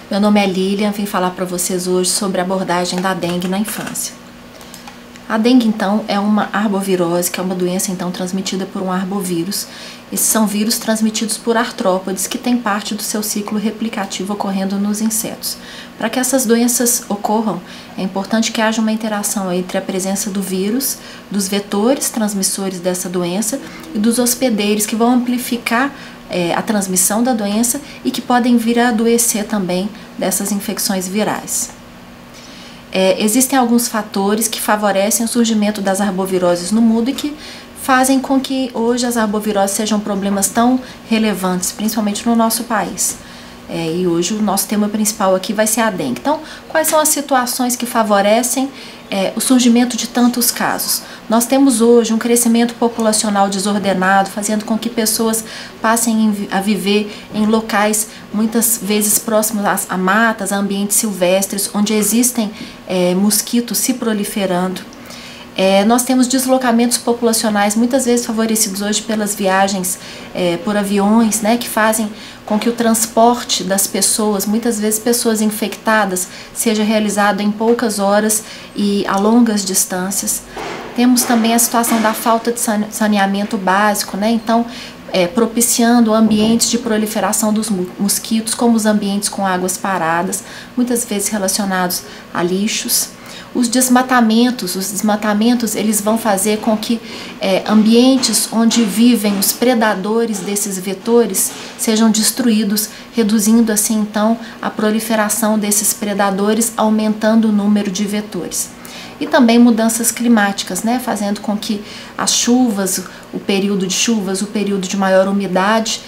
Meu nome é Lilian, vim falar para vocês hoje sobre a abordagem da dengue na infância. A dengue, então, é uma arbovirose, que é uma doença, então, transmitida por um arbovírus. Esses são vírus transmitidos por artrópodes, que têm parte do seu ciclo replicativo ocorrendo nos insetos. Para que essas doenças ocorram, é importante que haja uma interação entre a presença do vírus, dos vetores transmissores dessa doença e dos hospedeiros, que vão amplificar a transmissão da doença e que podem vir a adoecer também dessas infecções virais. Existem alguns fatores que favorecem o surgimento das arboviroses no mundo e que fazem com que hoje as arboviroses sejam problemas tão relevantes, principalmente no nosso país. E hoje o nosso tema principal aqui vai ser a dengue. Então, quais são as situações que favorecem o surgimento de tantos casos? Nós temos hoje um crescimento populacional desordenado, fazendo com que pessoas passem a viver em locais muitas vezes próximos a matas, a ambientes silvestres, onde existem mosquitos se proliferando. Nós temos deslocamentos populacionais muitas vezes favorecidos hoje pelas viagens por aviões, né, que fazem com que o transporte das pessoas, muitas vezes pessoas infectadas, seja realizado em poucas horas e a longas distâncias. Temos também a situação da falta de saneamento básico, né, então propiciando ambientes de proliferação dos mosquitos, como os ambientes com águas paradas, muitas vezes relacionados a lixos. Os desmatamentos eles vão fazer com que ambientes onde vivem os predadores desses vetores sejam destruídos, reduzindo assim então a proliferação desses predadores, aumentando o número de vetores. E também mudanças climáticas, né, fazendo com que as chuvas, o período de chuvas, o período de maior umidade,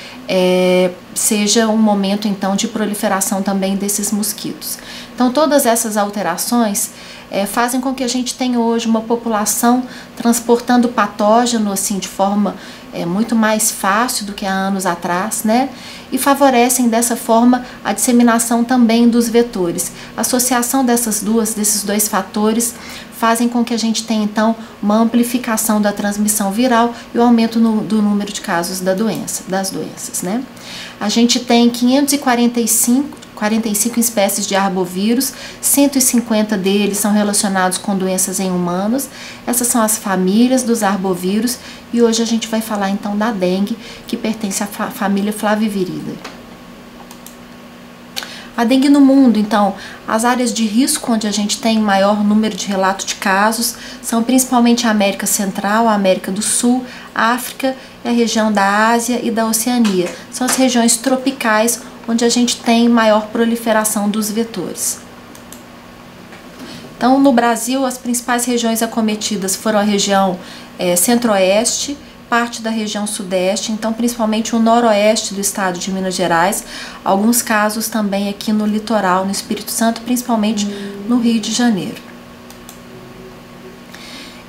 seja um momento então de proliferação também desses mosquitos. Então todas essas alterações fazem com que a gente tenha hoje uma população transportando patógeno assim de forma muito mais fácil do que há anos atrás, né? E favorecem dessa forma a disseminação também dos vetores. A associação desses dois fatores fazem com que a gente tenha então uma amplificação da transmissão viral e o aumento do número de casos das doenças, né? A gente tem 545 espécies de arbovírus, 150 deles são relacionados com doenças em humanos. Essas são as famílias dos arbovírus e hoje a gente vai falar então da dengue, que pertence à família Flaviviridae. A dengue no mundo, então, as áreas de risco onde a gente tem maior número de relatos de casos são principalmente a América Central, a América do Sul, a África e a região da Ásia e da Oceania. São as regiões tropicais onde a gente tem maior proliferação dos vetores. Então, no Brasil, as principais regiões acometidas foram a região centro-oeste, parte da região sudeste, então principalmente o noroeste do estado de Minas Gerais, alguns casos também aqui no litoral, no Espírito Santo, principalmente no Rio de Janeiro.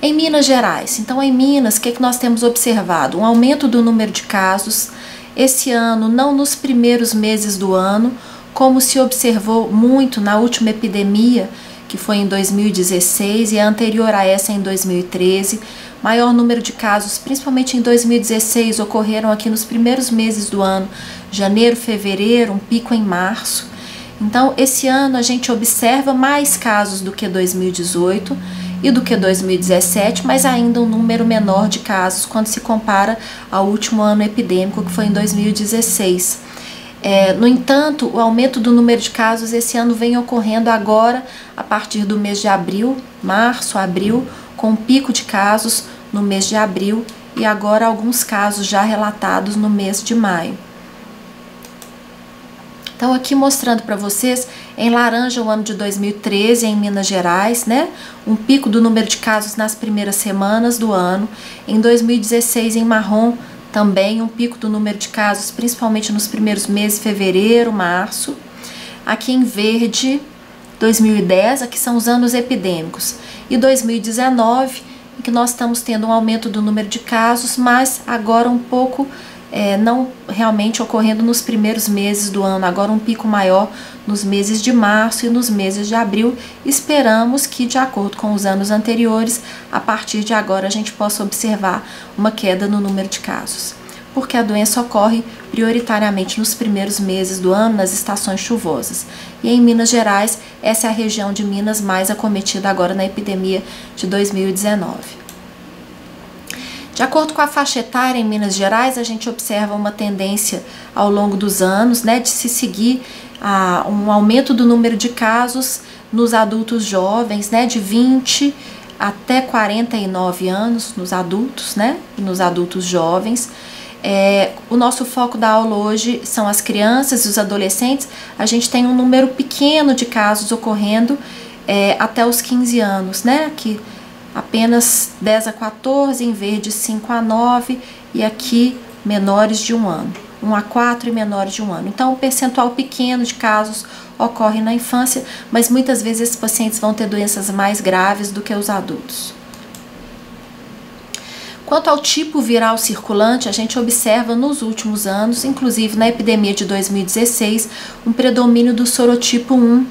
Em Minas Gerais, então em Minas, o que nós temos observado? Um aumento do número de casos. Esse ano, não nos primeiros meses do ano, como se observou muito na última epidemia, que foi em 2016 e a anterior a essa em 2013. Maior número de casos, principalmente em 2016, ocorreram aqui nos primeiros meses do ano, janeiro, fevereiro, um pico em março. Então, esse ano a gente observa mais casos do que 2018 e do que 2017, mas ainda um número menor de casos quando se compara ao último ano epidêmico, que foi em 2016. No entanto, o aumento do número de casos esse ano vem ocorrendo agora, a partir do mês de abril, março, abril, com um pico de casos no mês de abril e agora alguns casos já relatados no mês de maio. Então aqui mostrando para vocês, em laranja o ano de 2013 em Minas Gerais, né? Um pico do número de casos nas primeiras semanas do ano. Em 2016 em marrom também um pico do número de casos, principalmente nos primeiros meses, fevereiro, março. Aqui em verde, 2010, aqui são os anos epidêmicos. E 2019, em que nós estamos tendo um aumento do número de casos, mas agora um pouco não realmente ocorrendo nos primeiros meses do ano, agora um pico maior nos meses de março e nos meses de abril. Esperamos que, de acordo com os anos anteriores, a partir de agora a gente possa observar uma queda no número de casos. porque a doença ocorre prioritariamente nos primeiros meses do ano, nas estações chuvosas. E em Minas Gerais, essa é a região de Minas mais acometida agora na epidemia de 2019. De acordo com a faixa etária em Minas Gerais, a gente observa uma tendência ao longo dos anos, né, de se seguir um aumento do número de casos nos adultos jovens, né, de 20 até 49 anos nos adultos, né, nos adultos jovens. O nosso foco da aula hoje são as crianças e os adolescentes. A gente tem um número pequeno de casos ocorrendo até os 15 anos, né, aqui apenas 10 a 14, em verde 5 a 9 e aqui menores de 1 ano. 1 a 4 e menores de 1 ano. Então, um percentual pequeno de casos ocorre na infância, mas muitas vezes esses pacientes vão ter doenças mais graves do que os adultos. Quanto ao tipo viral circulante, a gente observa nos últimos anos, inclusive na epidemia de 2016, um predomínio do sorotipo 1.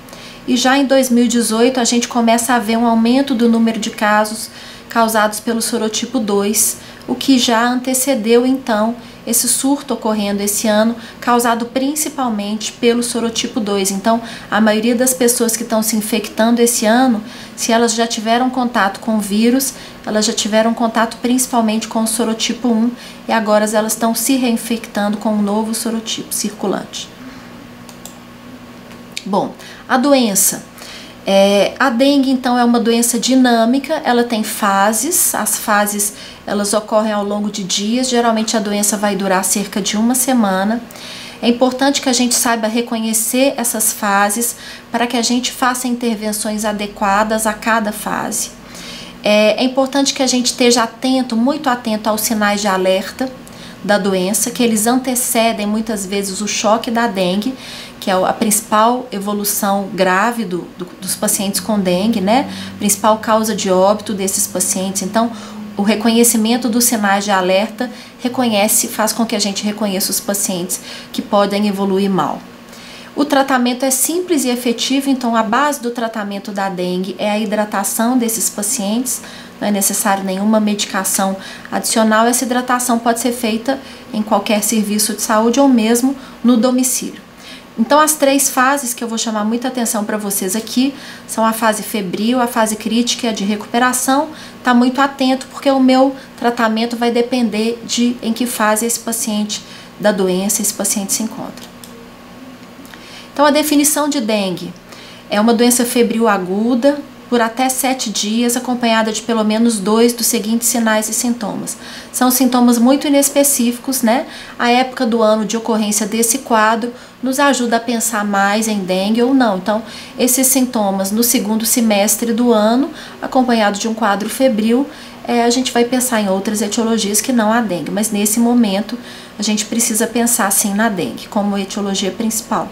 E já em 2018, a gente começa a ver um aumento do número de casos causados pelo sorotipo 2, o que já antecedeu, então, esse surto ocorrendo esse ano, causado principalmente pelo sorotipo 2. Então, a maioria das pessoas que estão se infectando esse ano, se elas já tiveram contato com o vírus, elas já tiveram contato principalmente com o sorotipo 1 e agora elas estão se reinfectando com um novo sorotipo circulante. Bom, a doença. A dengue, então, é uma doença dinâmica, ela tem fases, as fases elas ocorrem ao longo de dias, geralmente a doença vai durar cerca de 1 semana. É importante que a gente saiba reconhecer essas fases para que a gente faça intervenções adequadas a cada fase. É importante que a gente esteja atento, muito atento aos sinais de alerta da doença, que eles antecedem muitas vezes o choque da dengue, que é a principal evolução grave dos pacientes com dengue, né? Principal causa de óbito desses pacientes. Então, o reconhecimento dos sinais de alerta faz com que a gente reconheça os pacientes que podem evoluir mal. O tratamento é simples e efetivo, então a base do tratamento da dengue é a hidratação desses pacientes, não é necessário nenhuma medicação adicional. Essa hidratação pode ser feita em qualquer serviço de saúde ou mesmo no domicílio. Então, as 3 fases que eu vou chamar muita atenção para vocês aqui são a fase febril, a fase crítica e a de recuperação. Tá muito atento, porque o meu tratamento vai depender de em que fase esse paciente da doença, esse paciente se encontra. Então, a definição de dengue é uma doença febril aguda por até 7 dias, acompanhada de pelo menos 2 dos seguintes sinais e sintomas. São sintomas muito inespecíficos, né? A época do ano de ocorrência desse quadro nos ajuda a pensar mais em dengue ou não. Então, esses sintomas no segundo semestre do ano, acompanhado de um quadro febril, a gente vai pensar em outras etiologias que não a dengue, mas nesse momento a gente precisa pensar sim na dengue como etiologia principal.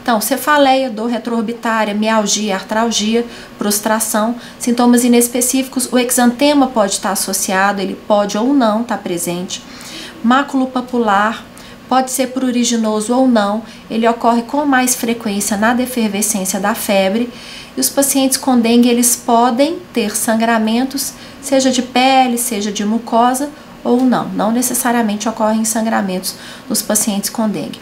Então, cefaleia, dor retroorbitária, mialgia, artralgia, prostração, sintomas inespecíficos. O exantema pode estar associado, ele pode ou não estar presente. Máculo papular pode ser pruriginoso ou não, ele ocorre com mais frequência na defervescência da febre. E os pacientes com dengue, eles podem ter sangramentos, seja de pele, seja de mucosa ou não. Não necessariamente ocorrem sangramentos nos pacientes com dengue.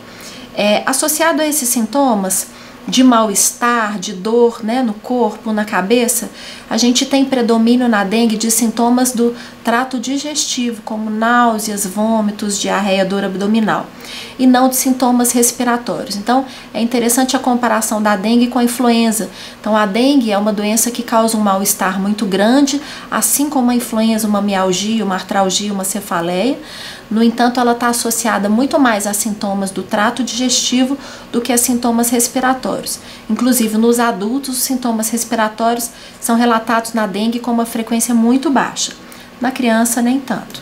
Associado a esses sintomas de mal-estar, de dor, né, no corpo, na cabeça, a gente tem predomínio na dengue de sintomas do trato digestivo, como náuseas, vômitos, diarreia, dor abdominal, e não de sintomas respiratórios. Então, é interessante a comparação da dengue com a influenza. Então, a dengue é uma doença que causa um mal-estar muito grande, assim como a influenza, uma mialgia, uma artralgia, uma cefaleia. No entanto, ela está associada muito mais a sintomas do trato digestivo do que a sintomas respiratórios. Inclusive, nos adultos, os sintomas respiratórios são relatados na dengue com uma frequência muito baixa. Na criança, nem tanto.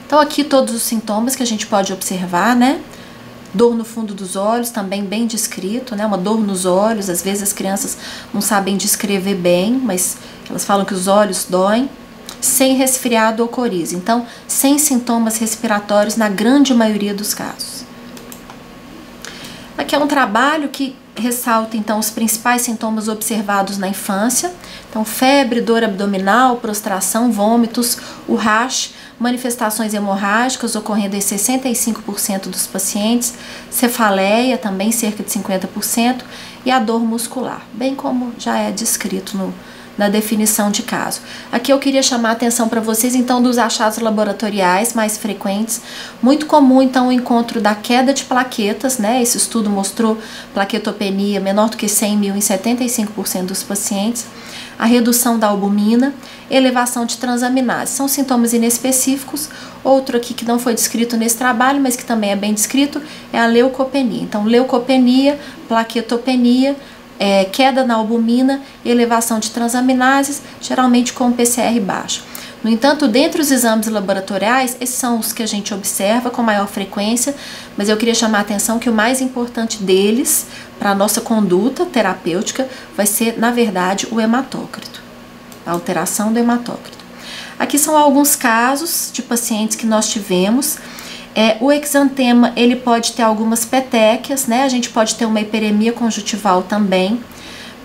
Então, aqui todos os sintomas que a gente pode observar, né? Dor no fundo dos olhos, também bem descrito, né? Uma dor nos olhos, às vezes as crianças não sabem descrever bem, mas elas falam que os olhos doem. Sem resfriado ou coriza, então sem sintomas respiratórios na grande maioria dos casos. Aqui é um trabalho que ressalta então os principais sintomas observados na infância. Então, febre, dor abdominal, prostração, vômitos, o rash, manifestações hemorrágicas ocorrendo em 65% dos pacientes, cefaleia também cerca de 50% e a dor muscular, bem como já é descrito na definição de caso. Aqui eu queria chamar a atenção para vocês então dos achados laboratoriais mais frequentes. Muito comum então o encontro da queda de plaquetas, né? Esse estudo mostrou plaquetopenia menor do que 100 mil em 75% dos pacientes. A redução da albumina, elevação de transaminase. São sintomas inespecíficos. Outro aqui que não foi descrito nesse trabalho, mas que também é bem descrito, é a leucopenia. Então, leucopenia, plaquetopenia, queda na albumina, elevação de transaminases, geralmente com PCR baixo. No entanto, dentre os exames laboratoriais, esses são os que a gente observa com maior frequência, mas eu queria chamar a atenção que o mais importante deles, para a nossa conduta terapêutica, vai ser, na verdade, o hematócrito, a alteração do hematócrito. Aqui são alguns casos de pacientes que nós tivemos. O exantema, ele pode ter algumas petequias, né? A gente pode ter uma hiperemia conjuntival também,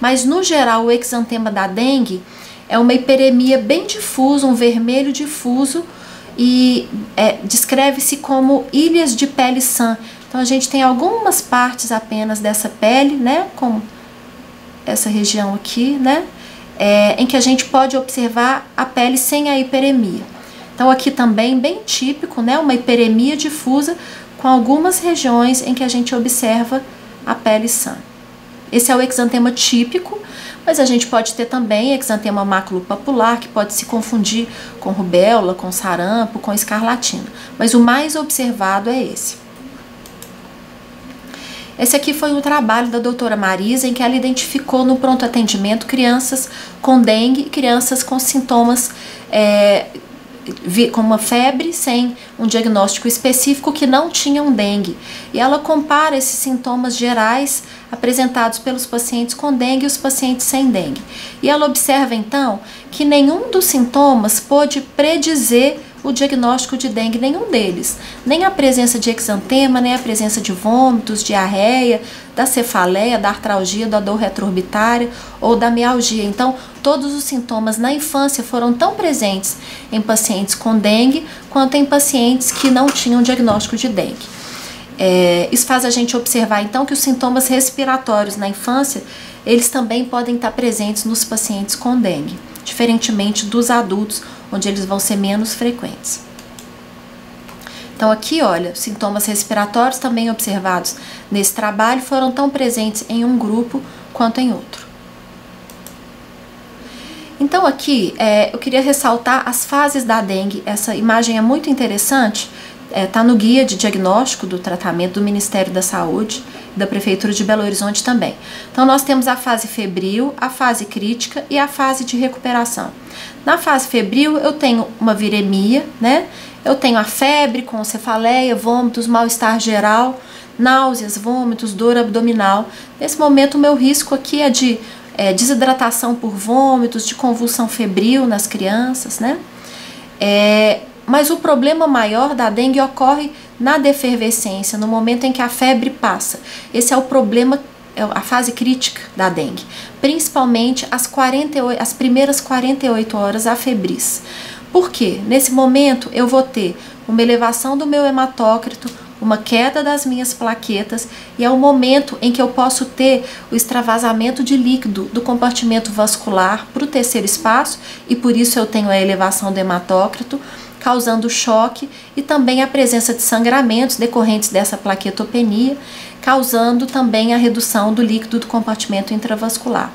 mas no geral o exantema da dengue é uma hiperemia bem difusa, um vermelho difuso e descreve-se como ilhas de pele sã. Então a gente tem algumas partes apenas dessa pele, né? Como essa região aqui, né? Em que a gente pode observar a pele sem a hiperemia. Então aqui também bem típico, né, uma hiperemia difusa com algumas regiões em que a gente observa a pele sã. Esse é o exantema típico, mas a gente pode ter também exantema maculopapular, que pode se confundir com rubéola, com sarampo, com escarlatina. Mas o mais observado é esse. Esse aqui foi um trabalho da doutora Marisa, em que ela identificou no pronto atendimento crianças com dengue e crianças com sintomas com uma febre sem um diagnóstico específico que não tinham dengue. E ela compara esses sintomas gerais apresentados pelos pacientes com dengue e os pacientes sem dengue. E ela observa então que nenhum dos sintomas pôde predizer o diagnóstico de dengue, nenhum deles. Nem a presença de exantema, nem a presença de vômitos, diarreia, da cefaleia, da artralgia, da dor retroorbitária ou da mialgia. Então, todos os sintomas na infância foram tão presentes em pacientes com dengue quanto em pacientes que não tinham diagnóstico de dengue. Isso faz a gente observar então que os sintomas respiratórios na infância, eles também podem estar presentes nos pacientes com dengue, diferentemente dos adultos, onde eles vão ser menos frequentes. Então aqui, olha, sintomas respiratórios também observados nesse trabalho foram tão presentes em um grupo quanto em outro. Então aqui, eu queria ressaltar as fases da dengue. Essa imagem é muito interessante, está no guia de diagnóstico do tratamento do Ministério da Saúde, da Prefeitura de Belo Horizonte também. Então nós temos a fase febril, a fase crítica e a fase de recuperação. Na fase febril eu tenho uma viremia, né? Eu tenho a febre com cefaleia, vômitos, mal-estar geral, náuseas, vômitos, dor abdominal. Nesse momento o meu risco aqui é de desidratação por vômitos, de convulsão febril nas crianças, né? Mas o problema maior da dengue ocorre na defervescência, no momento em que a febre passa. Esse é o problema, a fase crítica da dengue, principalmente as primeiras 48 horas afebris. Por quê? Nesse momento eu vou ter uma elevação do meu hematócrito, uma queda das minhas plaquetas e é o momento em que eu posso ter o extravasamento de líquido do compartimento vascular para o terceiro espaço e por isso eu tenho a elevação do hematócrito, causando choque e também a presença de sangramentos decorrentes dessa plaquetopenia, causando também a redução do líquido do compartimento intravascular.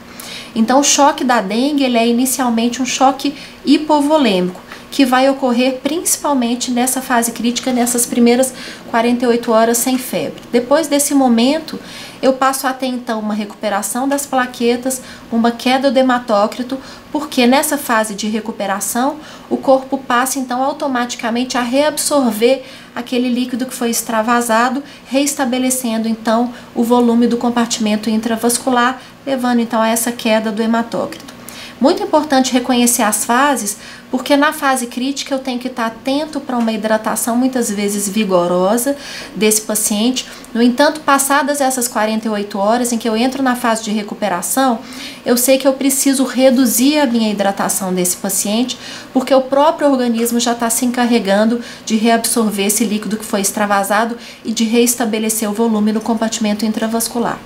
Então o choque da dengue ele é inicialmente um choque hipovolêmico, que vai ocorrer principalmente nessa fase crítica, nessas primeiras 48 horas sem febre. Depois desse momento, eu passo a ter então uma recuperação das plaquetas, uma queda do hematócrito, porque nessa fase de recuperação, o corpo passa então automaticamente a reabsorver aquele líquido que foi extravasado, reestabelecendo então o volume do compartimento intravascular, levando então a essa queda do hematócrito. Muito importante reconhecer as fases, porque na fase crítica eu tenho que estar atento para uma hidratação muitas vezes vigorosa desse paciente. No entanto, passadas essas 48 horas em que eu entro na fase de recuperação, eu sei que eu preciso reduzir a minha hidratação desse paciente, porque o próprio organismo já está se encarregando de reabsorver esse líquido que foi extravasado e de reestabelecer o volume no compartimento intravascular.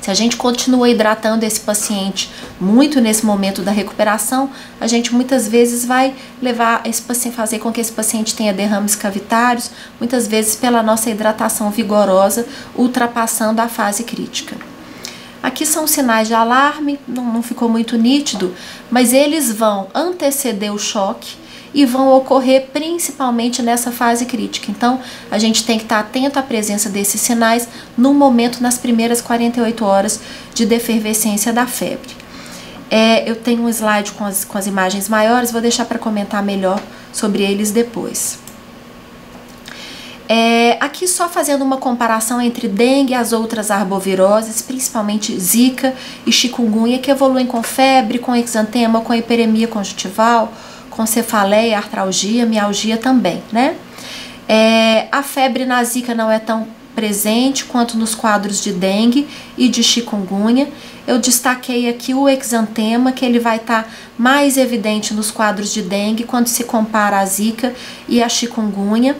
Se a gente continua hidratando esse paciente muito nesse momento da recuperação, a gente muitas vezes vai levar esse paciente, fazer com que esse paciente tenha derrames cavitários, muitas vezes pela nossa hidratação vigorosa, ultrapassando a fase crítica. Aqui são sinais de alarme, não ficou muito nítido, mas eles vão anteceder o choque e vão ocorrer principalmente nessa fase crítica. Então, a gente tem que estar atento à presença desses sinais no momento, nas primeiras 48 horas de defervescência da febre. Eu tenho um slide com as imagens maiores, vou deixar para comentar melhor sobre eles depois. Aqui só fazendo uma comparação entre dengue e as outras arboviroses, principalmente zika e chikungunya, que evoluem com febre, com exantema, com hiperemia conjuntival, com cefaleia, artralgia, mialgia também, né? A febre na zika não é tão presente quanto nos quadros de dengue e de chikungunya. Eu destaquei aqui o exantema, que ele vai estar mais evidente nos quadros de dengue quando se compara a zika e a chikungunya.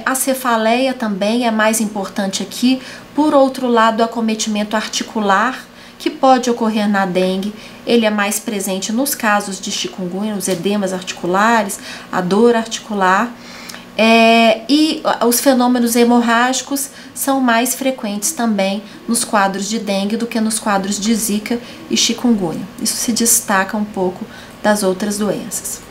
A cefaleia também é mais importante aqui. Por outro lado, o acometimento articular, que pode ocorrer na dengue, ele é mais presente nos casos de chikungunya, os edemas articulares, a dor articular, e os fenômenos hemorrágicos são mais frequentes também nos quadros de dengue do que nos quadros de zika e chikungunya. Isso se destaca um pouco das outras doenças.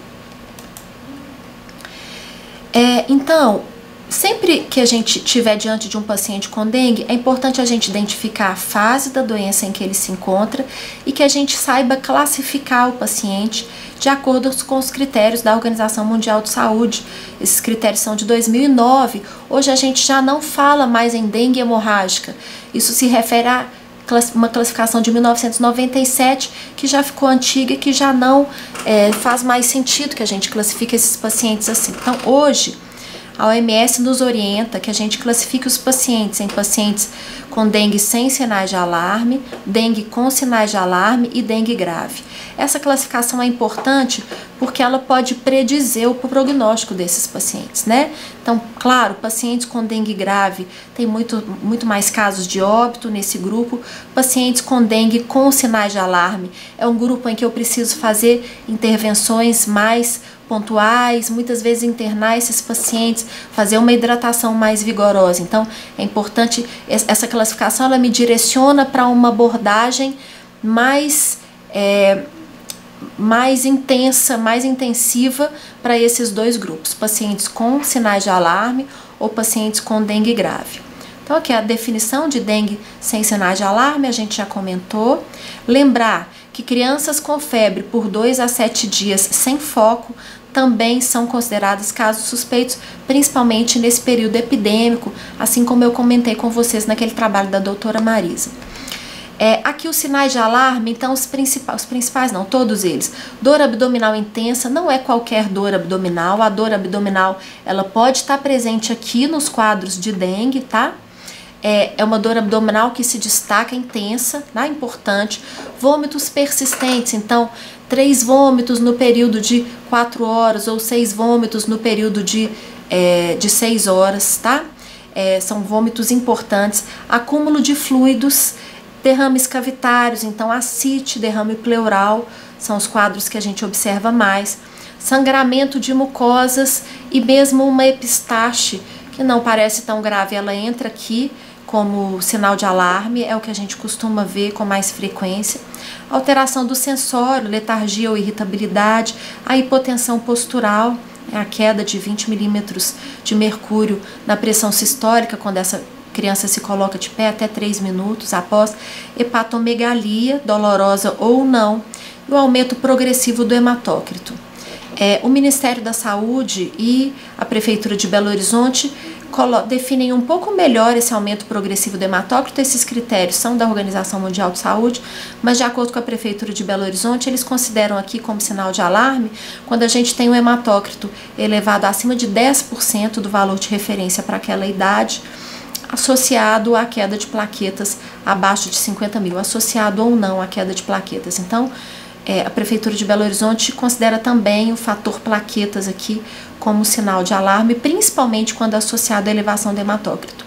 Então, sempre que a gente estiver diante de um paciente com dengue, é importante a gente identificar a fase da doença em que ele se encontra e que a gente saiba classificar o paciente de acordo com os critérios da Organização Mundial de Saúde. Esses critérios são de 2009. Hoje a gente já não fala mais em dengue hemorrágica. Isso se refere a uma classificação de 1997, que já ficou antiga e que já não faz mais sentido que a gente classifique esses pacientes assim. Então, hoje, a OMS nos orienta que a gente classifique os pacientes em pacientes com dengue sem sinais de alarme, dengue com sinais de alarme e dengue grave. Essa classificação é importante porque ela pode predizer o prognóstico desses pacientes, né? Então, claro, pacientes com dengue grave tem muito mais casos de óbito nesse grupo. Pacientes com dengue com sinais de alarme é um grupo em que eu preciso fazer intervenções mais pontuais, muitas vezes internar esses pacientes, fazer uma hidratação mais vigorosa. Então, é importante, essa classificação ela me direciona para uma abordagem mais intensa, mais intensiva para esses dois grupos, pacientes com sinais de alarme ou pacientes com dengue grave. Então, aqui a definição de dengue sem sinais de alarme, a gente já comentou. Lembrar que crianças com febre por 2 a 7 dias sem foco também são considerados casos suspeitos, principalmente nesse período epidêmico, assim como eu comentei com vocês naquele trabalho da doutora Marisa. Aqui os sinais de alarme, então os principais não, todos eles. Dor abdominal intensa, não é qualquer dor abdominal, a dor abdominal ela pode estar presente aqui nos quadros de dengue, tá? É uma dor abdominal que se destaca, intensa, né? Importante. Vômitos persistentes, então 3 vômitos no período de 4 horas ou 6 vômitos no período de 6 horas, tá? São vômitos importantes. Acúmulo de fluidos, derrames cavitários, então ascite, derrame pleural, são os quadros que a gente observa mais. Sangramento de mucosas e mesmo uma epistaxe, que não parece tão grave, ela entra aqui como sinal de alarme, é o que a gente costuma ver com mais frequência. Alteração do sensório, letargia ou irritabilidade, a hipotensão postural, a queda de 20 milímetros de mercúrio na pressão sistólica, quando essa criança se coloca de pé até 3 minutos após, hepatomegalia, dolorosa ou não, e o aumento progressivo do hematócrito. O Ministério da Saúde e a Prefeitura de Belo Horizonte definem um pouco melhor esse aumento progressivo do hematócrito. Esses critérios são da Organização Mundial de Saúde, mas de acordo com a Prefeitura de Belo Horizonte, eles consideram aqui como sinal de alarme quando a gente tem um hematócrito elevado acima de 10% do valor de referência para aquela idade, associado à queda de plaquetas abaixo de 50 mil, associado ou não à queda de plaquetas. Então, a Prefeitura de Belo Horizonte considera também o fator plaquetas aqui como sinal de alarme, principalmente quando associado à elevação do hematócrito.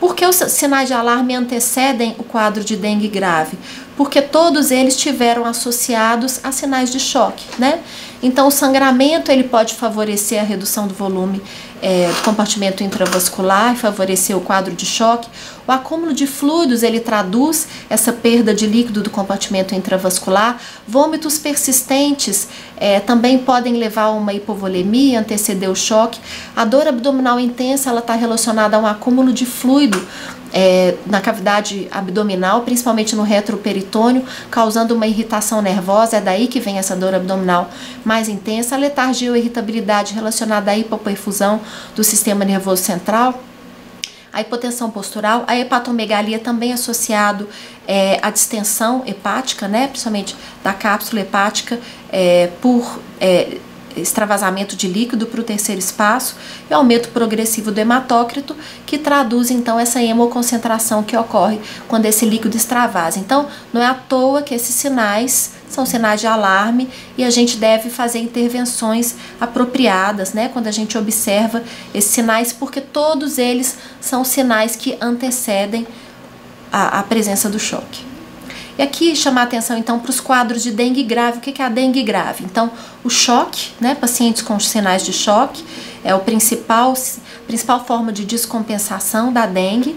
Por que os sinais de alarme antecedem o quadro de dengue grave? Porque todos eles tiveram associados a sinais de choque, né? Então, o sangramento ele pode favorecer a redução do volume do compartimento intravascular e favorecer o quadro de choque. O acúmulo de fluidos ele traduz essa perda de líquido do compartimento intravascular. Vômitos persistentes também podem levar a uma hipovolemia, anteceder o choque. A dor abdominal intensa ela está relacionada a um acúmulo de fluido na cavidade abdominal, principalmente no retroperitônio, causando uma irritação nervosa. É daí que vem essa dor abdominal mais intensa. A letargia ou irritabilidade relacionada à hipoperfusão do sistema nervoso central. A hipotensão postural, a hepatomegalia também associado à distensão hepática, né, principalmente da cápsula hepática por extravasamento de líquido para o terceiro espaço, e aumento progressivo do hematócrito, que traduz então essa hemoconcentração que ocorre quando esse líquido extravasa. Então, não é à toa que esses sinais são sinais de alarme e a gente deve fazer intervenções apropriadas, né, quando a gente observa esses sinais, porque todos eles são sinais que antecedem a presença do choque. E aqui chamar a atenção então para os quadros de dengue grave. O que é a dengue grave? Então, o choque, né? Pacientes com sinais de choque é a principal forma de descompensação da dengue.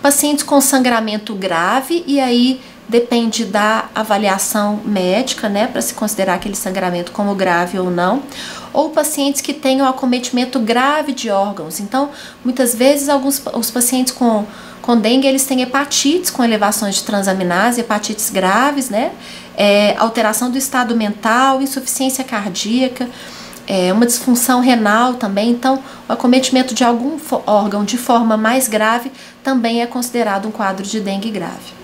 Pacientes com sangramento grave, e aí depende da avaliação médica, né? Para se considerar aquele sangramento como grave ou não. Ou pacientes que tenham acometimento grave de órgãos. Então, muitas vezes, os pacientes com dengue, eles têm hepatites com elevações de transaminase, hepatites graves, né? Alteração do estado mental, insuficiência cardíaca, uma disfunção renal também. Então, o acometimento de algum órgão de forma mais grave também é considerado um quadro de dengue grave.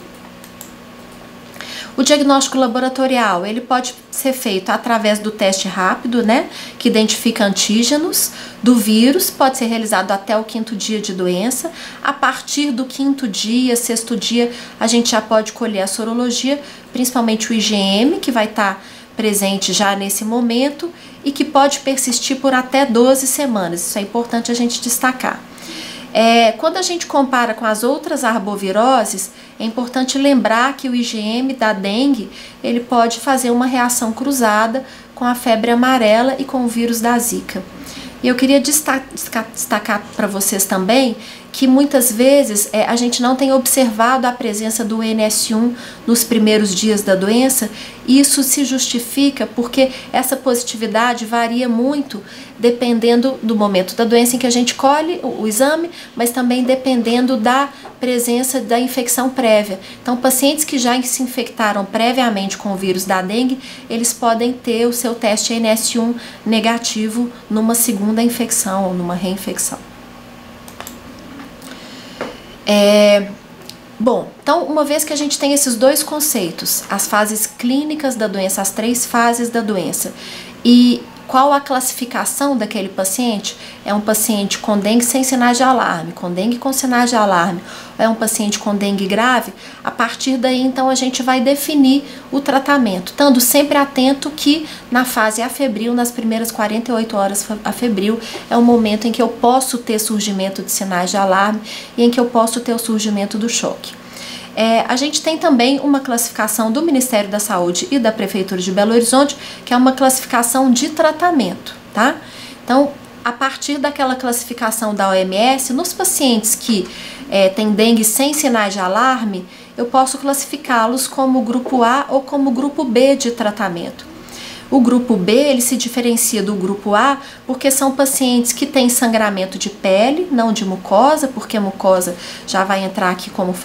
O diagnóstico laboratorial, ele pode ser feito através do teste rápido, né, que identifica antígenos do vírus, pode ser realizado até o 5º dia de doença. A partir do 5º dia, 6º dia, a gente já pode colher a sorologia, principalmente o IgM, que vai estar presente já nesse momento e que pode persistir por até 12 semanas. Isso é importante a gente destacar. Quando a gente compara com as outras arboviroses, é importante lembrar que o IgM da dengue, ele pode fazer uma reação cruzada com a febre amarela e com o vírus da Zika. E eu queria destacar para vocês também que muitas vezes a gente não tem observado a presença do NS1 nos primeiros dias da doença. Isso se justifica porque essa positividade varia muito dependendo do momento da doença em que a gente colhe o exame, mas também dependendo da presença da infecção prévia. Então, pacientes que já se infectaram previamente com o vírus da dengue, eles podem ter o seu teste NS1 negativo numa segunda infecção ou numa reinfecção. Bom, então, uma vez que a gente tem esses dois conceitos, as fases clínicas da doença, as 3 fases da doença, e qual a classificação daquele paciente? É um paciente com dengue sem sinais de alarme, com dengue com sinais de alarme, ou é um paciente com dengue grave? A partir daí, então, a gente vai definir o tratamento, estando sempre atento que na fase afebril, nas primeiras 48 horas afebril, é o momento em que eu posso ter surgimento de sinais de alarme e em que eu posso ter o surgimento do choque. A gente tem também uma classificação do Ministério da Saúde e da Prefeitura de Belo Horizonte, que é uma classificação de tratamento, tá? Então, a partir daquela classificação da OMS, nos pacientes que têm dengue sem sinais de alarme, eu posso classificá-los como grupo A ou como grupo B de tratamento. O grupo B, ele se diferencia do grupo A porque são pacientes que têm sangramento de pele, não de mucosa, porque a mucosa já vai entrar aqui como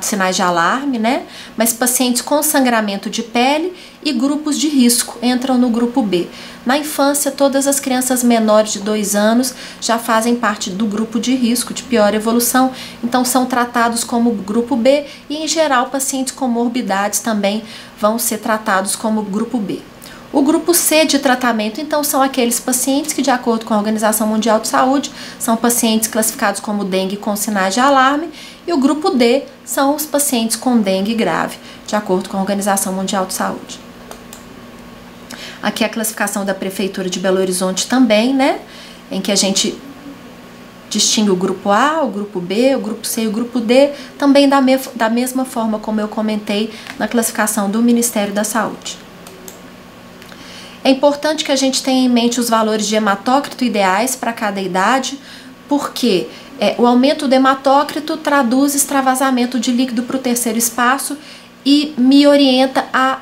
sinais de alarme, né? Mas pacientes com sangramento de pele e grupos de risco entram no grupo B. Na infância, todas as crianças menores de 2 anos já fazem parte do grupo de risco, de pior evolução, então são tratados como grupo B e, em geral, pacientes com morbidades também vão ser tratados como grupo B. O grupo C de tratamento, então, são aqueles pacientes que, de acordo com a Organização Mundial de Saúde, são pacientes classificados como dengue com sinais de alarme, e o grupo D são os pacientes com dengue grave, de acordo com a Organização Mundial de Saúde. Aqui a classificação da Prefeitura de Belo Horizonte também, né, em que a gente distingue o grupo A, o grupo B, o grupo C e o grupo D, também da mesma forma como eu comentei na classificação do Ministério da Saúde. É importante que a gente tenha em mente os valores de hematócrito ideais para cada idade, porque o aumento do hematócrito traduz extravasamento de líquido para o terceiro espaço e me orienta a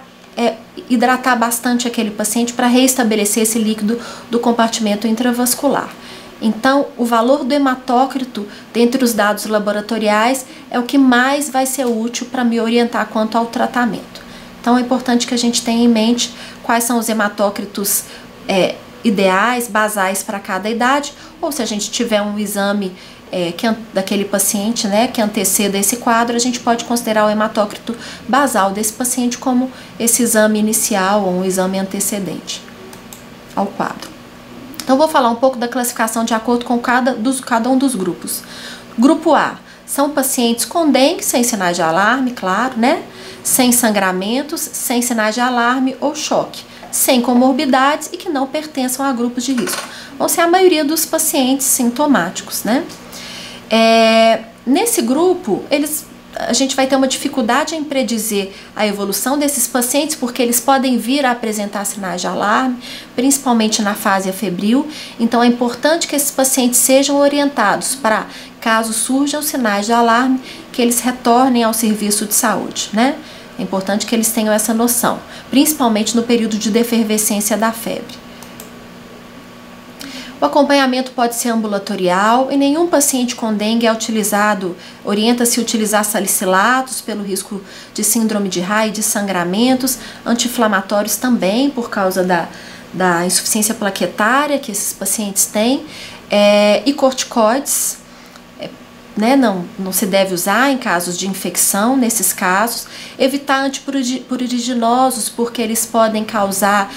hidratar bastante aquele paciente para reestabelecer esse líquido do compartimento intravascular. Então, o valor do hematócrito, dentre os dados laboratoriais, é o que mais vai ser útil para me orientar quanto ao tratamento. Então, é importante que a gente tenha em mente quais são os hematócritos ideais, basais para cada idade, ou se a gente tiver um exame daquele paciente, né, que anteceda esse quadro, a gente pode considerar o hematócrito basal desse paciente como esse exame inicial ou um exame antecedente ao quadro. Então, vou falar um pouco da classificação de acordo com cada um dos grupos. Grupo A são pacientes com dengue, sem sinais de alarme, claro, né? Sem sangramentos, sem sinais de alarme ou choque, sem comorbidades e que não pertençam a grupos de risco. Vão ser a maioria dos pacientes sintomáticos, né? Nesse grupo, a gente vai ter uma dificuldade em predizer a evolução desses pacientes, porque eles podem vir a apresentar sinais de alarme, principalmente na fase febril. Então, é importante que esses pacientes sejam orientados para, caso surjam sinais de alarme, que eles retornem ao serviço de saúde, né? É importante que eles tenham essa noção, principalmente no período de defervescência da febre. O acompanhamento pode ser ambulatorial e nenhum paciente com dengue orienta-se a utilizar salicilatos pelo risco de síndrome de Raynaud e de sangramentos, anti-inflamatórios também por causa da insuficiência plaquetária que esses pacientes têm, e corticoides, né, não se deve usar em casos de infecção, nesses casos. Evitar antipuridinosos, porque eles podem causar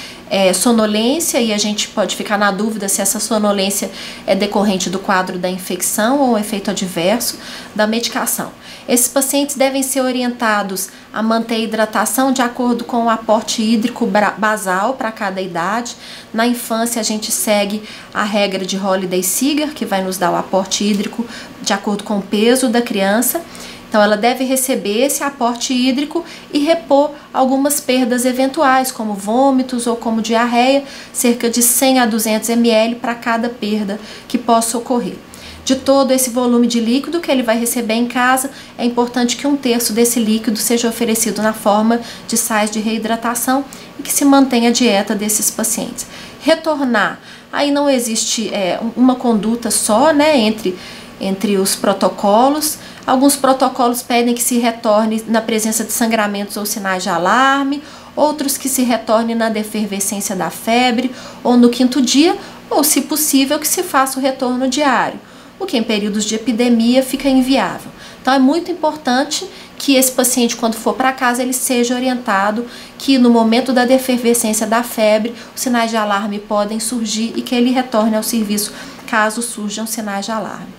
sonolência, e a gente pode ficar na dúvida se essa sonolência é decorrente do quadro da infecção ou efeito adverso da medicação. Esses pacientes devem ser orientados a manter a hidratação de acordo com o aporte hídrico basal para cada idade. Na infância, a gente segue a regra de Holiday-Seeger, que vai nos dar o aporte hídrico de acordo com o peso da criança. Então, ela deve receber esse aporte hídrico e repor algumas perdas eventuais, como vômitos ou como diarreia, cerca de 100 a 200 ml para cada perda que possa ocorrer. De todo esse volume de líquido que ele vai receber em casa, é importante que 1/3 desse líquido seja oferecido na forma de sais de reidratação e que se mantenha a dieta desses pacientes. Retornar, aí não existe uma conduta só, né, entre os protocolos. Alguns protocolos pedem que se retorne na presença de sangramentos ou sinais de alarme, outros que se retorne na defervescência da febre ou no 5º dia, ou, se possível, que se faça o retorno diário, o que em períodos de epidemia fica inviável. Então, é muito importante que esse paciente, quando for para casa, ele seja orientado que no momento da defervescência da febre, os sinais de alarme podem surgir e que ele retorne ao serviço caso surjam sinais de alarme.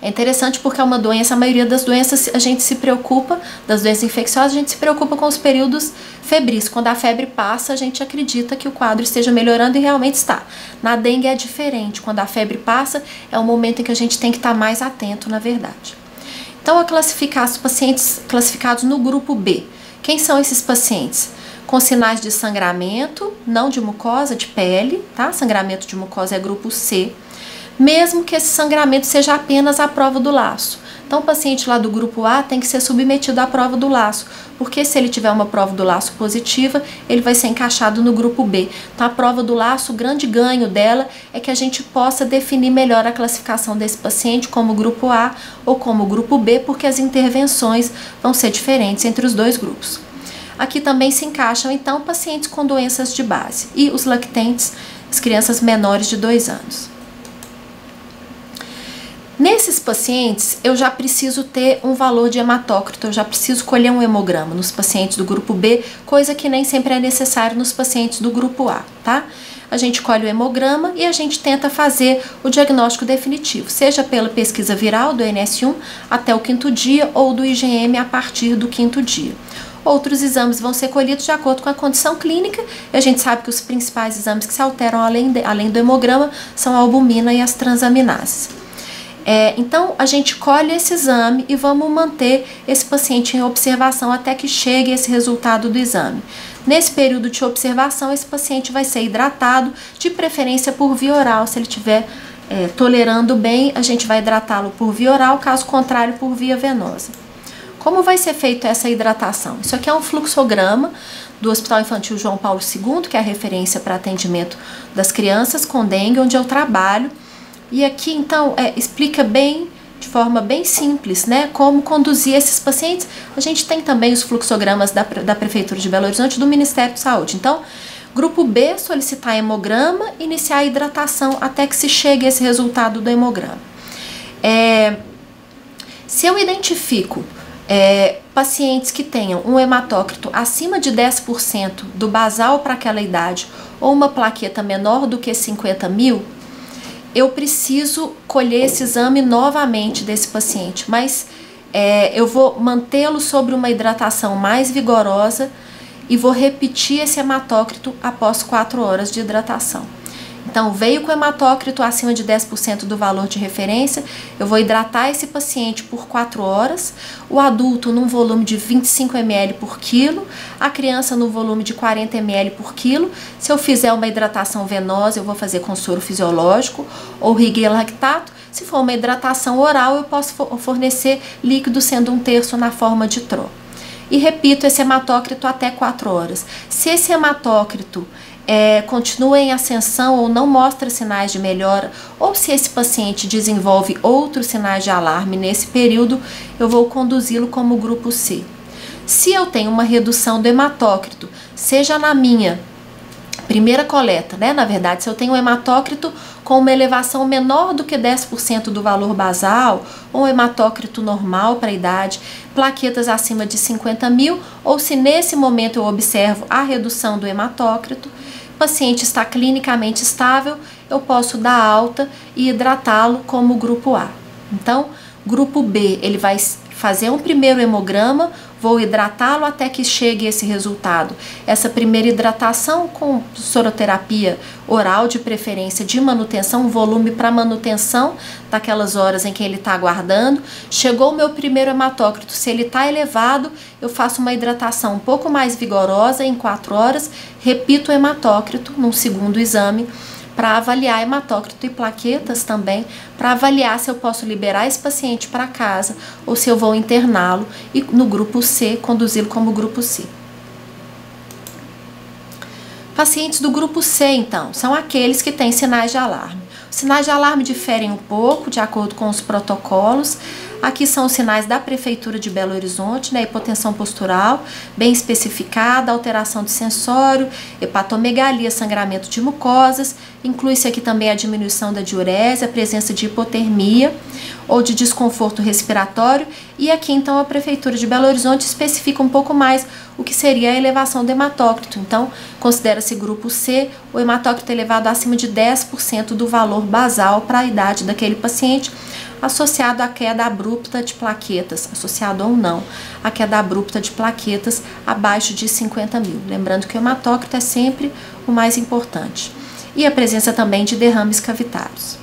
É interessante porque é uma doença, a maioria das doenças a gente se preocupa, das doenças infecciosas, a gente se preocupa com os períodos febris. Quando a febre passa, a gente acredita que o quadro esteja melhorando e realmente está. Na dengue é diferente, quando a febre passa, é o momento em que a gente tem que estar mais atento, na verdade. Então, a classificar os pacientes classificados no grupo B. Quem são esses pacientes? Com sinais de sangramento, não de mucosa, de pele, tá? Sangramento de mucosa é grupo C. Mesmo que esse sangramento seja apenas a prova do laço. Então, o paciente lá do grupo A tem que ser submetido à prova do laço, porque se ele tiver uma prova do laço positiva, ele vai ser encaixado no grupo B. Então, a prova do laço, o grande ganho dela é que a gente possa definir melhor a classificação desse paciente como grupo A ou como grupo B, porque as intervenções vão ser diferentes entre os dois grupos. Aqui também se encaixam, então, pacientes com doenças de base e os lactentes, as crianças menores de 2 anos. Nesses pacientes, eu já preciso ter um valor de hematócrito, eu já preciso colher um hemograma nos pacientes do grupo B, coisa que nem sempre é necessário nos pacientes do grupo A, tá? A gente colhe o hemograma e a gente tenta fazer o diagnóstico definitivo, seja pela pesquisa viral do NS1 até o 5º dia ou do IgM a partir do 5º dia. Outros exames vão ser colhidos de acordo com a condição clínica, e a gente sabe que os principais exames que se alteram além do hemograma são a albumina e as transaminases. Então, a gente colhe esse exame e vamos manter esse paciente em observação até que chegue esse resultado do exame. Nesse período de observação, esse paciente vai ser hidratado, de preferência por via oral. Se ele estiver tolerando bem, a gente vai hidratá-lo por via oral, caso contrário, por via venosa. Como vai ser feita essa hidratação? Isso aqui é um fluxograma do Hospital Infantil João Paulo II, que é a referência para atendimento das crianças com dengue, onde eu trabalho. E aqui, então, explica bem, de forma bem simples, né, como conduzir esses pacientes. A gente tem também os fluxogramas da Prefeitura de Belo Horizonte, do Ministério da Saúde. Então, grupo B, solicitar hemograma, iniciar a hidratação até que se chegue a esse resultado do hemograma. Se eu identifico pacientes que tenham um hematócrito acima de 10% do basal para aquela idade ou uma plaqueta menor do que 50.000, eu preciso colher esse exame novamente desse paciente, mas eu vou mantê-lo sobre uma hidratação mais vigorosa e vou repetir esse hematócrito após 4 horas de hidratação. Então, veio com hematócrito acima de 10% do valor de referência, eu vou hidratar esse paciente por 4 horas, o adulto num volume de 25 ml por quilo, a criança no volume de 40 ml por quilo. Se eu fizer uma hidratação venosa, eu vou fazer com soro fisiológico ou Rigel lactato. Se for uma hidratação oral, eu posso fornecer líquido sendo 1/3 na forma de TRO. E repito esse hematócrito até 4 horas. Se esse hematócrito continua em ascensão ou não mostra sinais de melhora, ou se esse paciente desenvolve outros sinais de alarme nesse período, eu vou conduzi-lo como grupo C. Se eu tenho uma redução do hematócrito, seja na minha primeira coleta, né? Na verdade, se eu tenho um hematócrito com uma elevação menor do que 10% do valor basal, ou um hematócrito normal para a idade, plaquetas acima de 50.000, ou se nesse momento eu observo a redução do hematócrito, o paciente está clinicamente estável, eu posso dar alta e hidratá-lo como grupo A. Então, grupo B, ele vai fazer um primeiro hemograma, vou hidratá-lo até que chegue esse resultado. Essa primeira hidratação com soroterapia oral, de preferência de manutenção, volume para manutenção daquelas horas em que ele está aguardando. Chegou o meu primeiro hematócrito, se ele está elevado, eu faço uma hidratação um pouco mais vigorosa em 4 horas, repito o hematócrito num segundo exame, para avaliar hematócrito e plaquetas também, para avaliar se eu posso liberar esse paciente para casa ou se eu vou interná-lo e no grupo C, conduzi-lo como grupo C. Pacientes do grupo C, então, são aqueles que têm sinais de alarme. Os sinais de alarme diferem um pouco de acordo com os protocolos. Aqui são os sinais da Prefeitura de Belo Horizonte, né? Hipotensão postural, bem especificada, alteração de sensório, hepatomegalia, sangramento de mucosas, inclui-se aqui também a diminuição da diurese, a presença de hipotermia ou de desconforto respiratório, e aqui então a Prefeitura de Belo Horizonte especifica um pouco mais o que seria a elevação do hematócrito. Então, considera-se grupo C, o hematócrito elevado acima de 10% do valor basal para a idade daquele paciente, associado à queda abrupta de plaquetas, associado ou não, à queda abrupta de plaquetas abaixo de 50.000. Lembrando que o hematócrito é sempre o mais importante. E a presença também de derrames cavitários.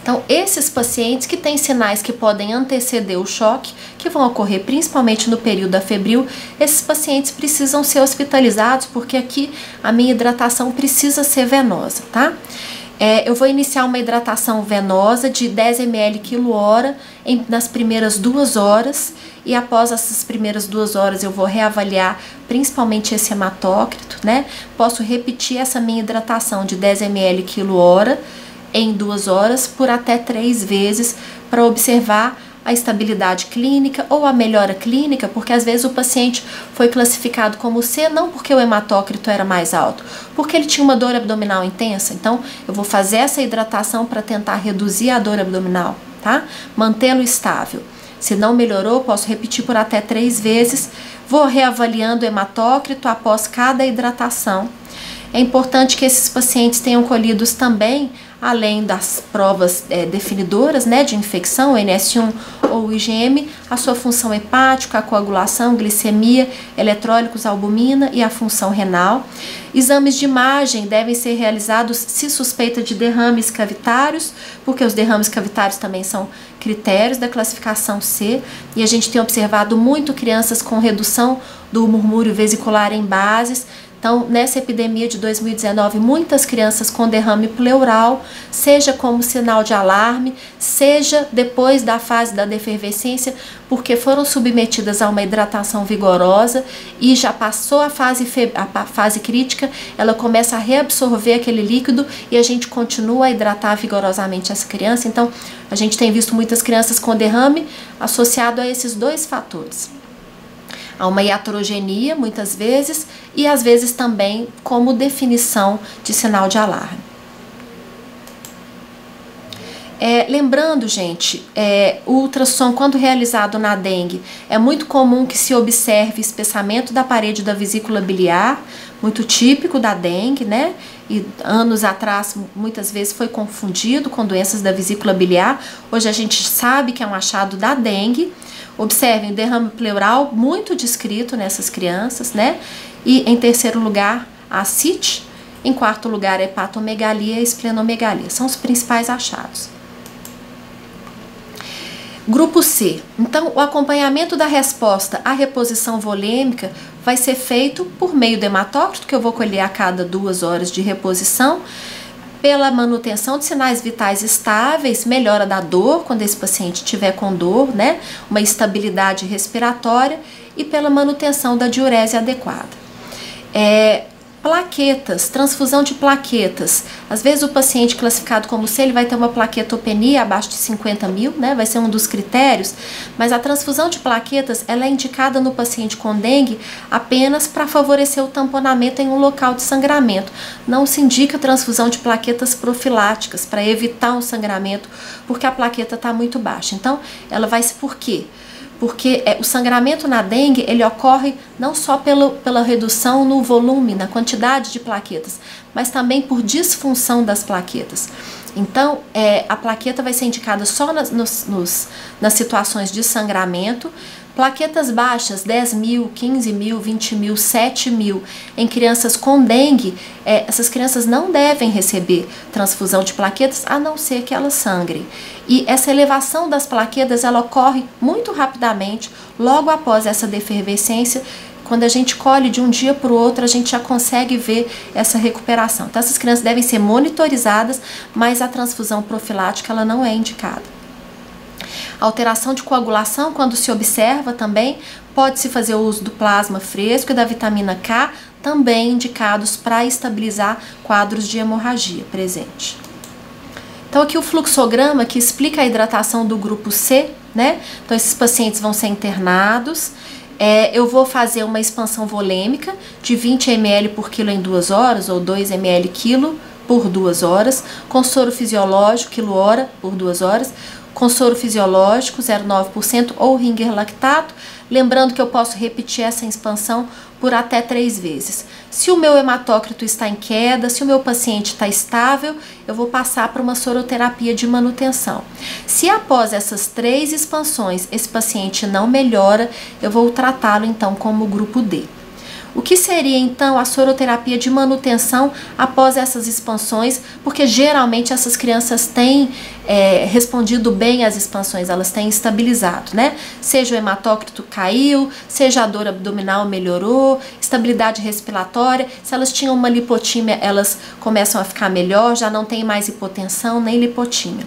Então, esses pacientes que têm sinais que podem anteceder o choque, que vão ocorrer principalmente no período afebril, esses pacientes precisam ser hospitalizados, porque aqui a minha hidratação precisa ser venosa, tá? Eu vou iniciar uma hidratação venosa de 10 ml quilo-hora nas primeiras 2 horas, e após essas primeiras 2 horas eu vou reavaliar principalmente esse hematócrito, né? Posso repetir essa minha hidratação de 10 ml quilo-hora em 2 horas por até 3 vezes para observar a estabilidade clínica ou a melhora clínica, porque às vezes o paciente foi classificado como C não porque o hematócrito era mais alto, porque ele tinha uma dor abdominal intensa. Então, eu vou fazer essa hidratação para tentar reduzir a dor abdominal, tá? Mantê-lo estável. Se não melhorou, posso repetir por até 3 vezes. Vou reavaliando o hematócrito após cada hidratação. É importante que esses pacientes tenham colhidos também, além das provas definidoras, né, de infecção, o NS1 ou o IgM, a sua função hepática, a coagulação, glicemia, eletrólitos, albumina e a função renal. Exames de imagem devem ser realizados se suspeita de derrames cavitários, porque os derrames cavitários também são critérios da classificação C, e a gente tem observado muito crianças com redução do murmúrio vesicular em bases. Então, nessa epidemia de 2019, muitas crianças com derrame pleural, seja como sinal de alarme, seja depois da fase da defervescência, porque foram submetidas a uma hidratação vigorosa e já passou a fase crítica, ela começa a reabsorver aquele líquido e a gente continua a hidratar vigorosamente essa criança. Então, a gente tem visto muitas crianças com derrame associado a esses 2 fatores. Há uma iatrogenia, muitas vezes, e às vezes também como definição de sinal de alarme. Lembrando, gente, o ultrassom, quando realizado na dengue, é muito comum que se observe espessamento da parede da vesícula biliar, muito típico da dengue, né? E anos atrás, muitas vezes foi confundido com doenças da vesícula biliar. Hoje a gente sabe que é um achado da dengue. Observem o derrame pleural muito descrito nessas crianças, né? E em terceiro lugar, a ascite. Em quarto lugar, a hepatomegalia e a esplenomegalia. São os principais achados. Grupo C. Então, o acompanhamento da resposta à reposição volêmica vai ser feito por meio do hematócrito, que eu vou colher a cada 2 horas de reposição, pela manutenção de sinais vitais estáveis, melhora da dor, quando esse paciente tiver com dor, né? Uma estabilidade respiratória e pela manutenção da diurese adequada. Plaquetas, transfusão de plaquetas. Às vezes o paciente classificado como C, ele vai ter uma plaquetopenia abaixo de 50 mil, né? Vai ser um dos critérios, mas a transfusão de plaquetas, ela é indicada no paciente com dengue apenas para favorecer o tamponamento em um local de sangramento. Não se indica transfusão de plaquetas profiláticas para evitar um sangramento, porque a plaqueta está muito baixa. Então, ela vai ser por quê? Porque o sangramento na dengue, ele ocorre não só pela redução no volume, na quantidade de plaquetas, mas também por disfunção das plaquetas. Então, a plaqueta vai ser indicada só nas situações de sangramento. Plaquetas baixas, 10 mil, 15 mil, 20 mil, 7 mil, em crianças com dengue, essas crianças não devem receber transfusão de plaquetas, a não ser que elas sangrem. E essa elevação das plaquetas, ela ocorre muito rapidamente, logo após essa defervescência. Quando a gente colhe de um dia para o outro, a gente já consegue ver essa recuperação. Então, essas crianças devem ser monitorizadas, mas a transfusão profilática, ela não é indicada. Alteração de coagulação, quando se observa também, pode-se fazer o uso do plasma fresco e da vitamina K, também indicados para estabilizar quadros de hemorragia presente. Então aqui o fluxograma que explica a hidratação do grupo C, né? Então esses pacientes vão ser internados. Eu vou fazer uma expansão volêmica de 20 ml por quilo em 2 horas, ou 2 ml quilo por 2 horas, com soro fisiológico, quilo-hora por 2 horas, com soro fisiológico 0,9% ou ringer lactato, lembrando que eu posso repetir essa expansão por até 3 vezes. Se o meu hematócrito está em queda, se o meu paciente está estável, eu vou passar para uma soroterapia de manutenção. Se após essas 3 expansões esse paciente não melhora, eu vou tratá-lo então como grupo D. O que seria então a soroterapia de manutenção após essas expansões? Porque geralmente essas crianças têm respondido bem às expansões, elas têm estabilizado, né? Seja o hematócrito caiu, seja a dor abdominal melhorou, estabilidade respiratória. Se elas tinham uma lipotímia, elas começam a ficar melhor, já não tem mais hipotensão nem lipotímia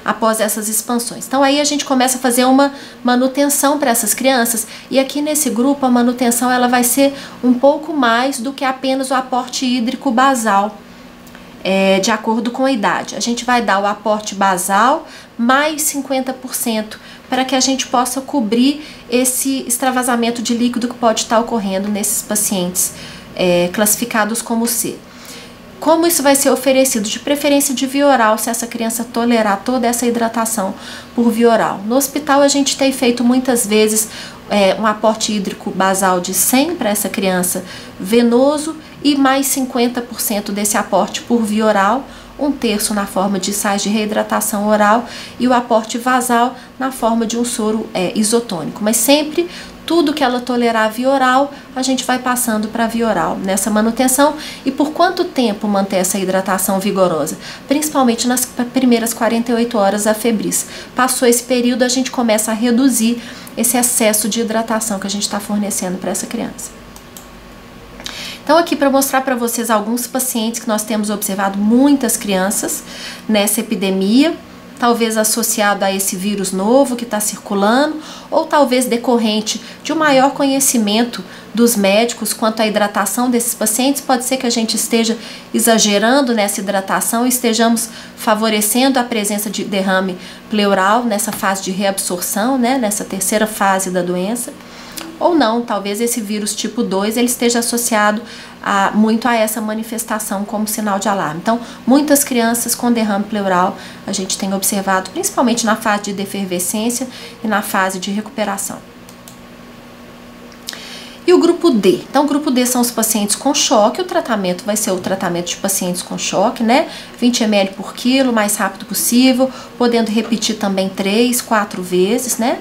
após essas expansões. Então aí a gente começa a fazer uma manutenção para essas crianças, e aqui nesse grupo a manutenção ela vai ser um pouco mais do que apenas o aporte hídrico basal, de acordo com a idade. A gente vai dar o aporte basal mais 50% para que a gente possa cobrir esse extravasamento de líquido que pode estar ocorrendo nesses pacientes classificados como C. Como isso vai ser oferecido? De preferência de via oral, se essa criança tolerar toda essa hidratação por via oral. No hospital a gente tem feito muitas vezes um aporte hídrico basal de 100 para essa criança venoso e mais 50% desse aporte por via oral, 1/3 na forma de sais de reidratação oral e o aporte vasal na forma de um soro isotônico. Mas sempre tudo que ela tolerar via oral, a gente vai passando para via oral nessa manutenção. E por quanto tempo manter essa hidratação vigorosa? Principalmente nas primeiras 48 horas da febris. Passou esse período, a gente começa a reduzir esse excesso de hidratação que a gente está fornecendo para essa criança. Então aqui para mostrar para vocês alguns pacientes que nós temos observado muitas crianças nessa epidemia, talvez associado a esse vírus novo que está circulando, ou talvez decorrente de um maior conhecimento dos médicos quanto à hidratação desses pacientes. Pode ser que a gente esteja exagerando nessa hidratação e estejamos favorecendo a presença de derrame pleural nessa fase de reabsorção, né, nessa terceira fase da doença. Ou não, talvez esse vírus tipo 2 ele esteja associado muito a essa manifestação como sinal de alarme. Então, muitas crianças com derrame pleural a gente tem observado, principalmente na fase de defervescência e na fase de recuperação. E o grupo D? Então, o grupo D são os pacientes com choque. O tratamento vai ser o tratamento de pacientes com choque, né? 20 ml por quilo, o mais rápido possível, podendo repetir também 3, 4 vezes, né?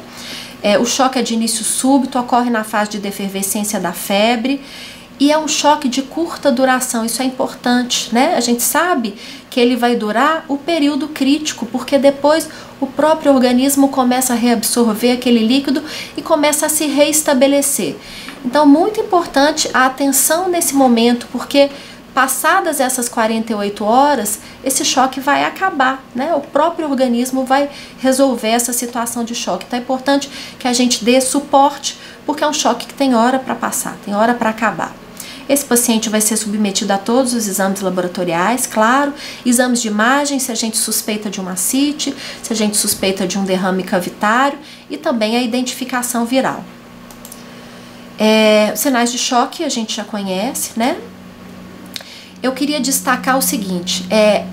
O choque é de início súbito, ocorre na fase de defervescência da febre e é um choque de curta duração. Isso é importante, né? A gente sabe que ele vai durar o período crítico, porque depois o próprio organismo começa a reabsorver aquele líquido e começa a se reestabelecer. Então, muito importante a atenção nesse momento, porque passadas essas 48 horas, esse choque vai acabar, né? O próprio organismo vai resolver essa situação de choque. Então é importante que a gente dê suporte, porque é um choque que tem hora para passar, tem hora para acabar. Esse paciente vai ser submetido a todos os exames laboratoriais, claro, exames de imagem, se a gente suspeita de uma ascite, se a gente suspeita de um derrame cavitário e também a identificação viral. Sinais de choque a gente já conhece, né? Eu queria destacar o seguinte,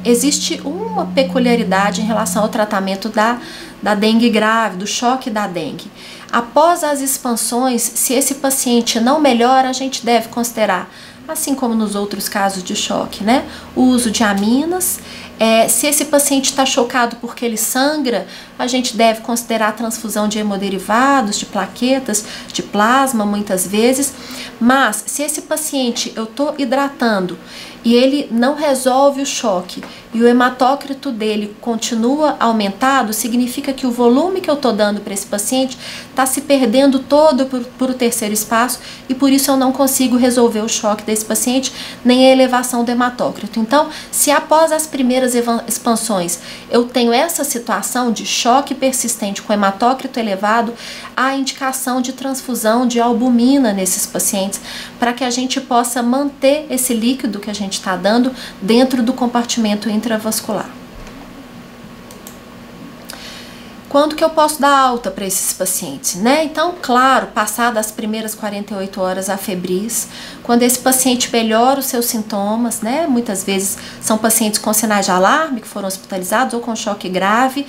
existe uma peculiaridade em relação ao tratamento da dengue grave, do choque da dengue. Após as expansões, se esse paciente não melhora, a gente deve considerar, assim como nos outros casos de choque, né, o uso de aminas. Se esse paciente está chocado porque ele sangra, a gente deve considerar a transfusão de hemoderivados, de plaquetas, de plasma, muitas vezes. Mas se esse paciente eu estou hidratando e ele não resolve o choque e o hematócrito dele continua aumentado, significa que o volume que eu estou dando para esse paciente está se perdendo todo por o terceiro espaço e por isso eu não consigo resolver o choque desse paciente, nem a elevação do hematócrito. Então, se após as primeiras expansões eu tenho essa situação de choque persistente com hematócrito elevado, há indicação de transfusão de albumina nesses pacientes, para que a gente possa manter esse líquido que a gente está dando dentro do compartimento intravascular. Quando que eu posso dar alta para esses pacientes, né? Então, claro, passadas as primeiras 48 horas a febris, quando esse paciente melhora os seus sintomas, né? Muitas vezes são pacientes com sinais de alarme que foram hospitalizados ou com choque grave,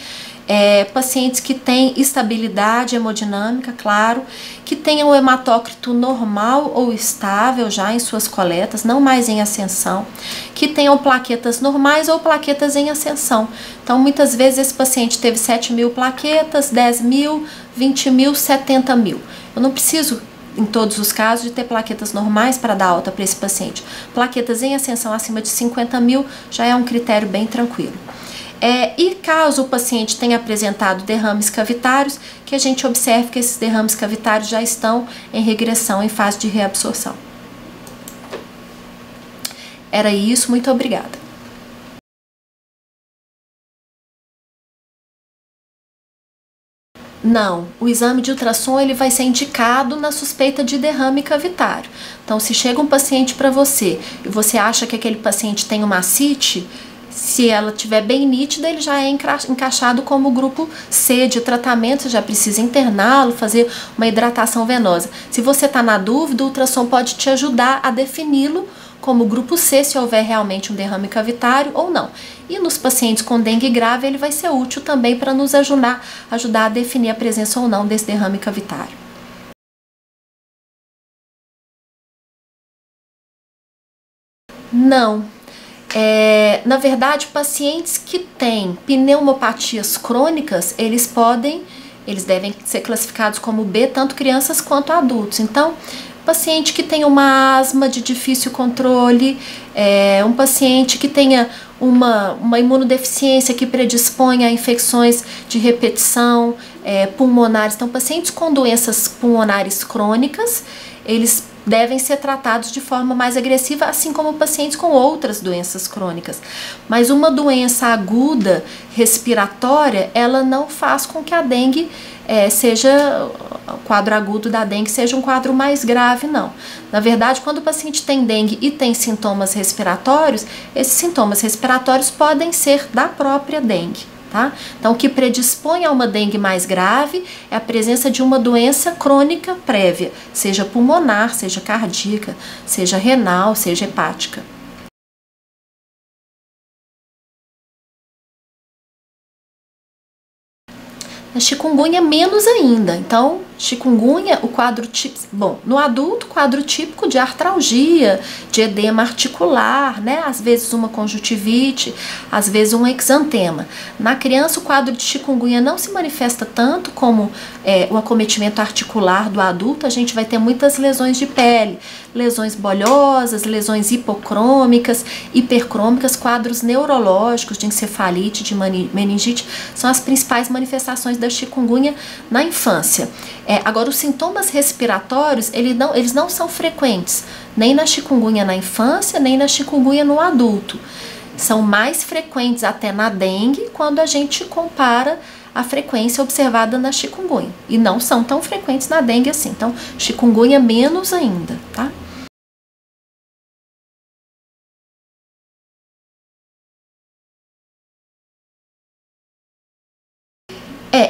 pacientes que têm estabilidade hemodinâmica, claro, que tenham o hematócrito normal ou estável já em suas coletas, não mais em ascensão, que tenham plaquetas normais ou plaquetas em ascensão. Então, muitas vezes esse paciente teve 7.000 plaquetas, 10.000, 20.000, 70.000. Eu não preciso, em todos os casos, de ter plaquetas normais para dar alta para esse paciente. Plaquetas em ascensão acima de 50.000 já é um critério bem tranquilo. E caso o paciente tenha apresentado derrames cavitários, que a gente observe que esses derrames cavitários já estão em regressão, em fase de reabsorção. Era isso, muito obrigada. Não, o exame de ultrassom ele vai ser indicado na suspeita de derrame cavitário. Então, se chega um paciente para você e você acha que aquele paciente tem uma ascite, Se ela estiver bem nítida, ele já é encaixado como grupo C de tratamento, você já precisa interná-lo, fazer uma hidratação venosa. Se você está na dúvida, o ultrassom pode te ajudar a defini-lo como grupo C, se houver realmente um derrame cavitário ou não. E nos pacientes com dengue grave, ele vai ser útil também para nos ajudar a definir a presença ou não desse derrame cavitário. Não. Na verdade, pacientes que têm pneumopatias crônicas, eles devem ser classificados como B, tanto crianças quanto adultos. Então, paciente que tem uma asma de difícil controle, um paciente que tenha uma imunodeficiência que predispõe a infecções de repetição pulmonares. Então, pacientes com doenças pulmonares crônicas, eles devem ser tratados de forma mais agressiva, assim como pacientes com outras doenças crônicas. Mas uma doença aguda respiratória, ela não faz com que a dengue o quadro agudo da dengue seja um quadro mais grave, não. Na verdade, quando o paciente tem dengue e tem sintomas respiratórios, esses sintomas respiratórios podem ser da própria dengue. Tá? Então, o que predispõe a uma dengue mais grave é a presença de uma doença crônica prévia, seja pulmonar, seja cardíaca, seja renal, seja hepática. A chikungunya menos ainda. Então, chikungunya, o quadro típico, bom, no adulto, quadro típico de artralgia, de edema articular, né? Às vezes uma conjuntivite, às vezes um exantema. Na criança, o quadro de chikungunya não se manifesta tanto como o acometimento articular do adulto. A gente vai ter muitas lesões de pele, lesões bolhosas, lesões hipocrômicas, hipercrômicas, quadros neurológicos de encefalite, de meningite, são as principais manifestações da chikungunya na infância. Agora, os sintomas respiratórios, eles não são frequentes, nem na chikungunya na infância, nem na chikungunya no adulto. São mais frequentes até na dengue, quando a gente compara a frequência observada na chikungunya. E não são tão frequentes na dengue assim. Então, chikungunya menos ainda, tá?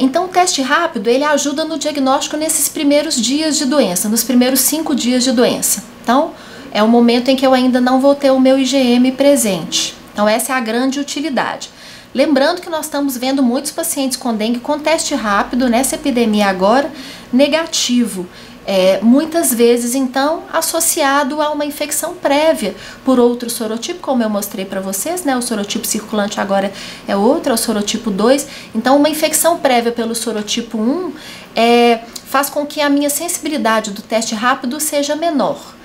Então o teste rápido, ele ajuda no diagnóstico nesses primeiros dias de doença, nos primeiros 5 dias de doença. Então, é o momento em que eu ainda não vou ter o meu IgM presente. Então, essa é a grande utilidade. Lembrando que nós estamos vendo muitos pacientes com dengue com teste rápido, nessa epidemia agora, negativo. Muitas vezes, então, associado a uma infecção prévia por outro sorotipo, como eu mostrei para vocês, né? O sorotipo circulante agora é outro, é o sorotipo 2. Então, uma infecção prévia pelo sorotipo 1 faz com que a minha sensibilidade do teste rápido seja menor.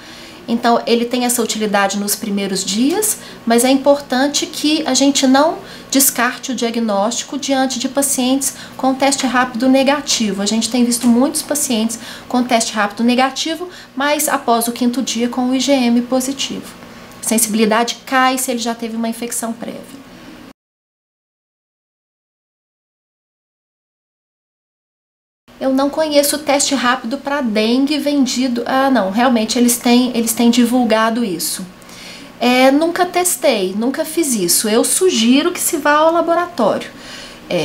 Então, ele tem essa utilidade nos primeiros dias, mas é importante que a gente não descarte o diagnóstico diante de pacientes com teste rápido negativo. A gente tem visto muitos pacientes com teste rápido negativo, mas após o 5º dia com o IgM positivo. A sensibilidade cai se ele já teve uma infecção prévia. Eu não conheço o teste rápido para dengue vendido. Não, realmente eles têm divulgado isso. Nunca testei, nunca fiz isso. Eu sugiro que se vá ao laboratório,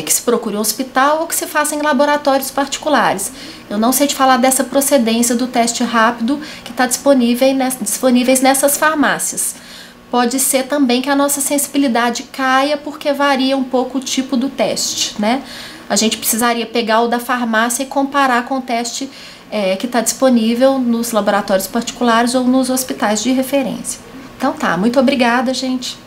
que se procure um hospital ou que se faça em laboratórios particulares. Eu não sei te falar dessa procedência do teste rápido que está disponíveis nessas farmácias. Pode ser também que a nossa sensibilidade caia porque varia um pouco o tipo do teste, né? A gente precisaria pegar o da farmácia e comparar com o teste que está disponível nos laboratórios particulares ou nos hospitais de referência. Então tá, muito obrigada, gente.